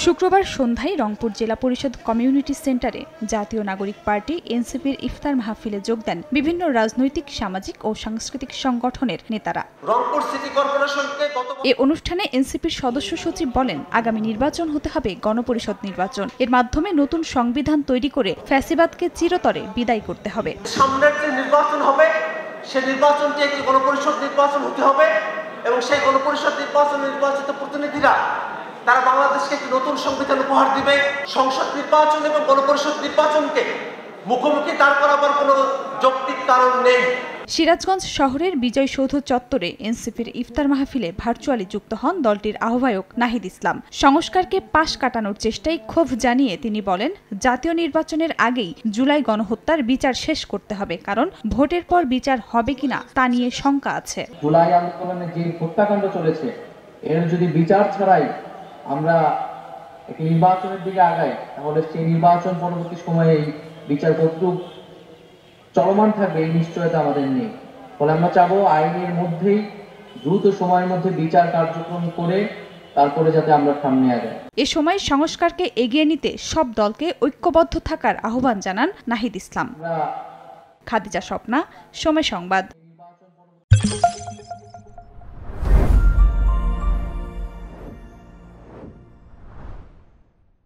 শুক্রবার সন্ধ্যায় রংপুর জেলা পরিষদ কমিউনিটি সেন্টারে জাতীয় নাগরিক পার্টি এনসিপির ইফতার মাহফিলে যোগ দেন বিভিন্ন রাজনৈতিক, সামাজিক ও সাংস্কৃতিক সংগঠনের নেতারা। রংপুর সিটি কর্পোরেশনকে এই অনুষ্ঠানে এনসিপির সদস্য সচিব বলেন, আগামী নির্বাচন হতে হবে গণপরিষদ নির্বাচন। এর মাধ্যমে নতুন সংবিধান তৈরি করে ফ্যাসিবাদকে চিরতরে বিদায় করতে হবে। সামনের যে নির্বাচন হবে সেই নির্বাচনটি একটি গণপরিষদ নির্বাচন হতে হবে এবং সেই গণপরিষদ নির্বাচিত প্রতিনিধিরা তারা বাংলাদেশকে একটি নতুন সংবিধান উপহার দিবে। সংসদ নির্বাচন এবং গণপরিষদ নির্বাচনকে মুখোমুখি দাঁড় করাবার কোনো যৌক্তিক কারণ নেই। সিরাজগঞ্জ শহরের বিজয় সৌধ চত্বরে এনসিপির ইফতার মাহফিলে ভার্চুয়ালি যুক্ত হন দলটির আহ্বায়ক নাহিদ ইসলাম। সংস্কারকে পাশ কাটানোর চেষ্টায় ক্ষোভ জানিয়ে তিনি বলেন, জাতীয় নির্বাচনের আগেই জুলাই গণহত্যার বিচার শেষ করতে হবে, কারণ ভোটের পর বিচার হবে কিনা তা নিয়ে শঙ্কা আছে। জুলাই আন্দোলনে যে হত্যাকাণ্ড চলেছে এর যদি বিচার ছাড়াই আমরা একটি নির্বাচনের দিকে আগাই, তাহলে সেই নির্বাচন পরবর্তী সময়ে এই বিচার কতটুকু চলমান থাকবে এই নিশ্চয়তা আমাদের নেই। ফলে আমরা চাবো আইনের মধ্যেই দ্রুত সময়ের মধ্যে বিচার কার্যক্রম করে তারপরে যাতে আমরা সামনে আগাই। এ সময় সংস্কারকে এগিয়ে নিতে সব দলকে ঐক্যবদ্ধ থাকার আহ্বান জানান নাহিদ ইসলাম। খাদিজা স্বপ্না, সময় সংবাদ।